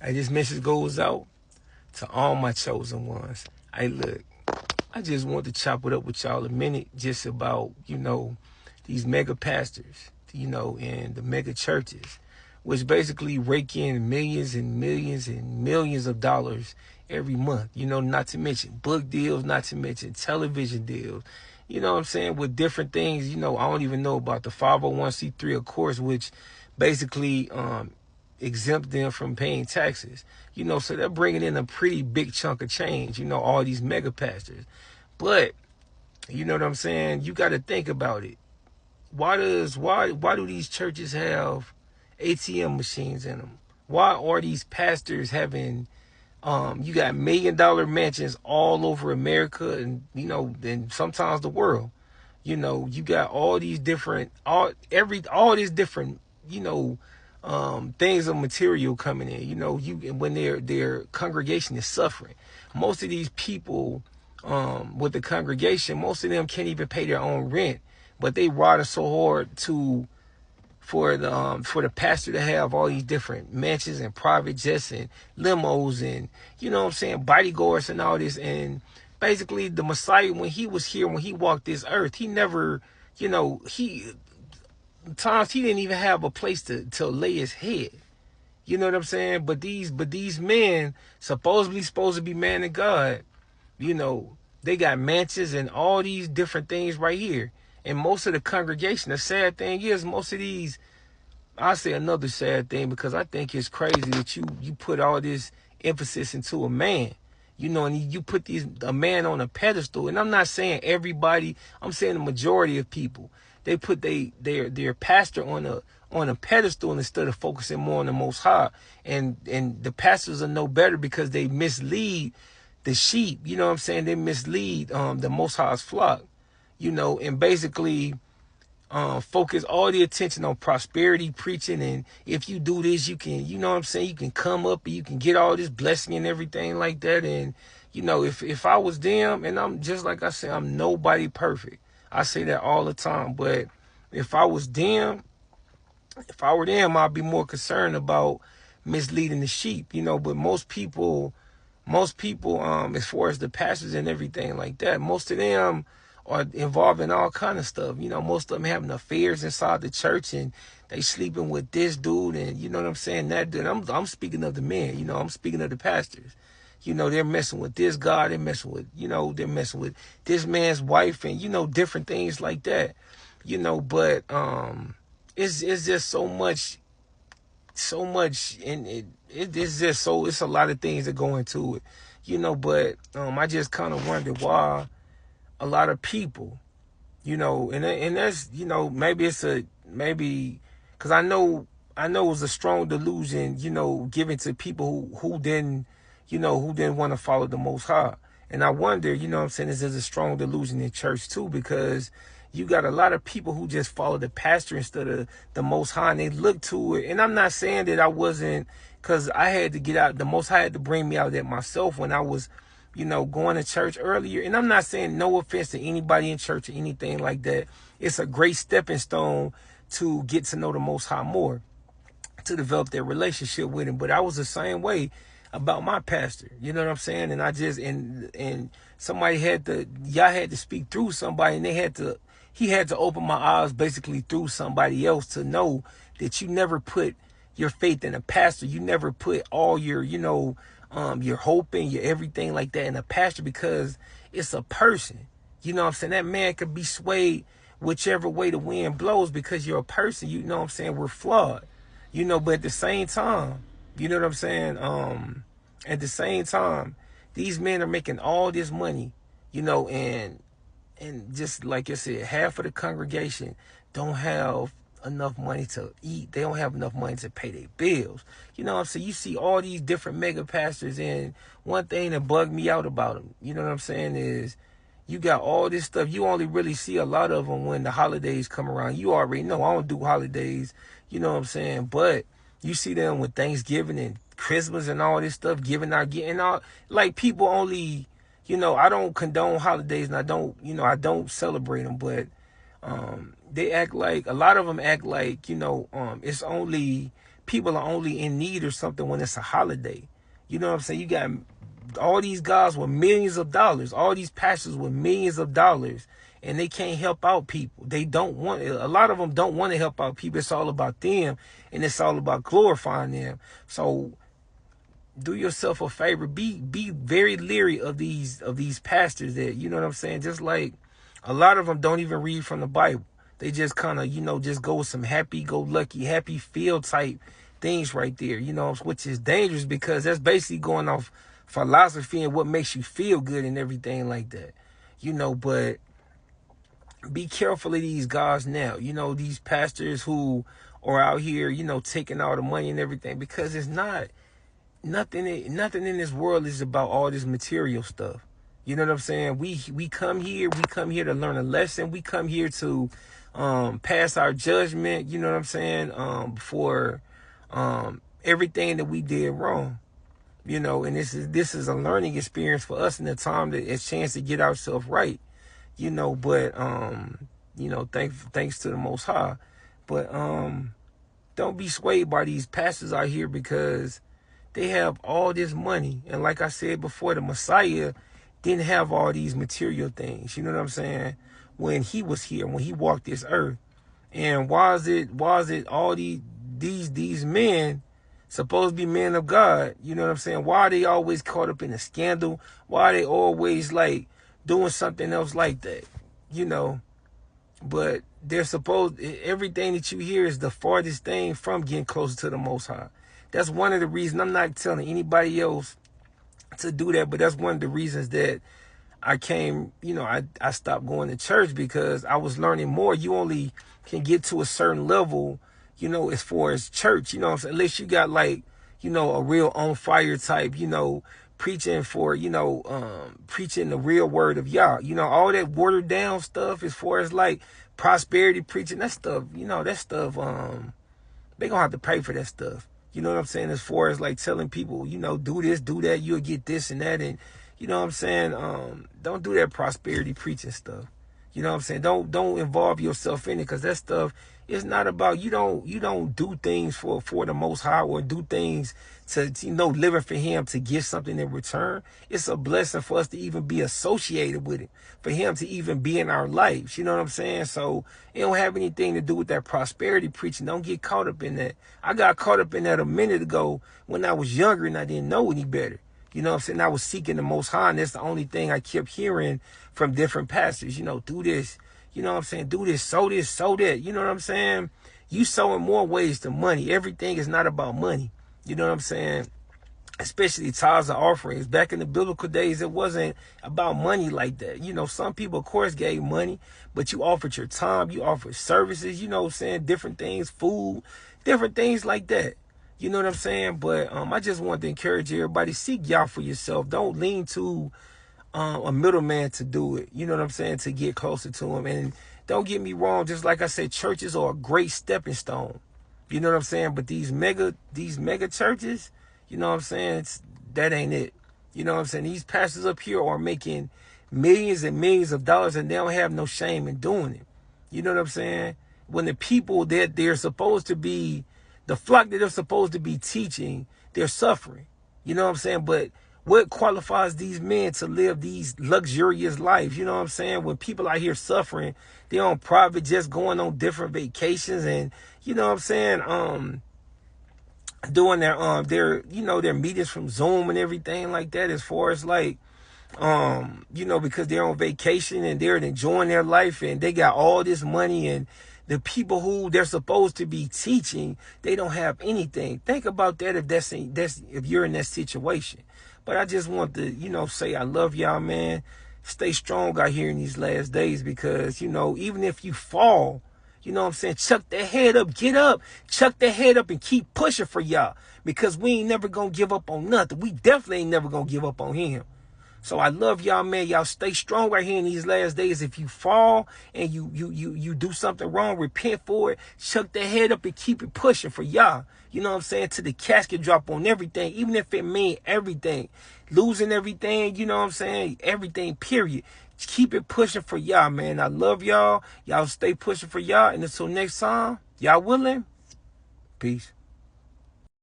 Hey, this message goes out to all my chosen ones. Hey, look, I just want to chop it up with y'all a minute just about, these mega pastors, and the mega churches, which basically rake in millions and millions and millions of dollars every month. Not to mention book deals, not to mention television deals. You know what I'm saying? With different things, I don't even know about the 501c3, of course, which basically exempt them from paying taxes. So they're bringing in a pretty big chunk of change, all these mega pastors. But, you know what I'm saying? You got to think about it. Why do these churches have ATM machines in them? Why are these pastors having you got $1 million mansions all over America and and sometimes the world. You got all these different all these different, things of material coming in. When their congregation is suffering. Most of these people with the congregation, most of them can't even pay their own rent. But they riding so hard for the pastor to have all these different mansions and private jets and limos and bodyguards and all this. And basically the Messiah, when he was here, when he walked this earth, he never, he times he didn't even have a place to lay his head. You know what I'm saying? But these men supposed to be man of God, they got mansions and all these different things right here. And most of the congregation, the sad thing is, most of these, I say another sad thing because I think it's crazy that you put all this emphasis into a man, and you put a man on a pedestal. And I'm not saying everybody, I'm saying the majority of people. They put their pastor on a pedestal instead of focusing more on the Most High. And the pastors are no better because they mislead the sheep. You know what I'm saying? They mislead the Most High's flock. And basically focus all the attention on prosperity preaching. And if you do this, you can, you can come up and you can get all this blessing and everything like that. And, if I was them, and I'm just like I said, I'm nobody perfect. I say that all the time. But if I was them, if I were them, I'd be more concerned about misleading the sheep, but most people, as far as the pastors and everything like that, most of them are involved in all kind of stuff. Most of them having affairs inside the church and they sleeping with this dude and you know what I'm saying, that dude. I'm speaking of the men, I'm speaking of the pastors. They're messing with this guy, they're messing with, they're messing with this man's wife and, different things like that. But it's just so much and it's just it's a lot of things that go into it. But I just kind of wonder why a lot of people, and that's, maybe because I know it was a strong delusion, given to people who didn't want to follow the Most High. And I wonder, what I'm saying, is there's a strong delusion in church too, because you got a lot of people who just follow the pastor instead of the Most High, and they look to it. And I'm not saying that I wasn't, because I had to get out. The Most High had to bring me out of that myself when I was, going to church earlier. And I'm not saying no offense to anybody in church or anything like that. It's a great stepping stone to get to know the Most High more, to develop their relationship with him. But I was the same way about my pastor. You know what I'm saying? And I just, and somebody y'all had to speak through somebody, and he had to open my eyes basically through somebody else to know that you never put your faith in a pastor. You never put all your, your hope and your everything like that in a pastor, because it's a person. You know what I'm saying? That man could be swayed whichever way the wind blows because you're a person. You know what I'm saying? We're flawed. But at the same time, you know what I'm saying? At the same time, these men are making all this money, and just like I said, half of the congregation don't have enough money to eat. They don't have enough money to pay their bills. You know what I'm saying? You see all these different mega pastors, and one thing that bugged me out about them, you know what I'm saying, is you got all this stuff. You only really see a lot of them when the holidays come around. You already know I don't do holidays, you know what I'm saying? But you see them with Thanksgiving and Christmas and all this stuff, giving out, getting out. Like, people only, I don't condone holidays, and I don't celebrate them, but they act like, a lot of them act like, it's only people are only in need or something when it's a holiday. You know what I'm saying? You got all these guys with millions of dollars, all these pastors with millions of dollars, and they can't help out people. They don't want, a lot of them don't want to help out people. It's all about them, and it's all about glorifying them. So do yourself a favor. Be very leery of these pastors that, you know what I'm saying? Just like a lot of them don't even read from the Bible. They just kind of, just go with some happy-go-lucky, happy-feel type things right there, which is dangerous because that's basically going off philosophy and what makes you feel good and everything like that, but be careful of these guys now, these pastors who are out here, taking all the money and everything, because it's nothing in this world is about all this material stuff. You know what I'm saying? We come here to learn a lesson. We come here to pass our judgment, you know what I'm saying, for everything that we did wrong. And this is a learning experience for us in the time that it's a chance to get ourselves right. But thanks to the Most High. But don't be swayed by these pastors out here because they have all this money. And like I said before, the Messiah didn't have all these material things. You know what I'm saying? When he was here, when he walked this earth. And why is it all these men supposed to be men of God? You know what I'm saying? Why are they always caught up in a scandal? Why are they always like doing something else like that? But they're supposed, everything that you hear is the farthest thing from getting closer to the Most High. That's one of the reasons. I'm not telling anybody else to do that, but that's one of the reasons that I came, I stopped going to church, because I was learning more. You only can get to a certain level, as far as church, unless you got like, a real on fire type, preaching for, preaching the real word of Yah. All that watered down stuff as far as like prosperity preaching, that stuff, they gonna have to pay for that stuff. You know what I'm saying? As far as like telling people, do this, do that, you'll get this and that. And you know what I'm saying? Don't do that prosperity preaching stuff. You know what I'm saying? Don't involve yourself in it, because that stuff is not about, you don't do things for the Most High, or do things to, living for him to get something in return. It's a blessing for us to even be associated with it, for him to even be in our lives. You know what I'm saying? So it don't have anything to do with that prosperity preaching. Don't get caught up in that. I got caught up in that a minute ago when I was younger and I didn't know any better. You know what I'm saying? I was seeking the Most High, and that's the only thing I kept hearing from different pastors. Do this. You know what I'm saying? Do this, sow that. You know what I'm saying? You sow in more ways than money. Everything is not about money. You know what I'm saying? Especially tithes and offerings. Back in the biblical days, it wasn't about money like that. Some people, of course, gave money, but you offered your time. You offered services, you know what I'm saying? Different things, food, different things like that. You know what I'm saying? But I just want to encourage everybody, seek Yah for yourself. Don't lean to a middleman to do it. You know what I'm saying? To get closer to him. And don't get me wrong, just like I said, churches are a great stepping stone. You know what I'm saying? But these mega churches, you know what I'm saying? That ain't it. You know what I'm saying? These pastors up here are making millions and millions of dollars, and they don't have no shame in doing it. You know what I'm saying? When the people that they're supposed to be, the flock that they're supposed to be teaching, they're suffering. You know what I'm saying? But what qualifies these men to live these luxurious lives? You know what I'm saying? When people out here suffering, they're on private jets, going on different vacations, and you know what I'm saying? Doing their meetings from Zoom and everything like that, as far as like, because they're on vacation and they're enjoying their life and they got all this money, and the people who they're supposed to be teaching, they don't have anything. Think about that if you're in that situation. But I just want to, say I love y'all, man. Stay strong out here in these last days, because, even if you fall, you know what I'm saying, chuck the head up, get up, chuck the head up and keep pushing for y'all, because we ain't never going to give up on nothing. We definitely ain't never going to give up on him. So I love y'all, man. Y'all stay strong right here in these last days. If you fall and you do something wrong, repent for it. Chuck the head up and keep it pushing for y'all. You know what I'm saying? To the casket drop on everything, even if it mean everything. Losing everything, you know what I'm saying? Everything, period. Keep it pushing for y'all, man. I love y'all. Y'all stay pushing for y'all. And until next time, y'all willing? Peace.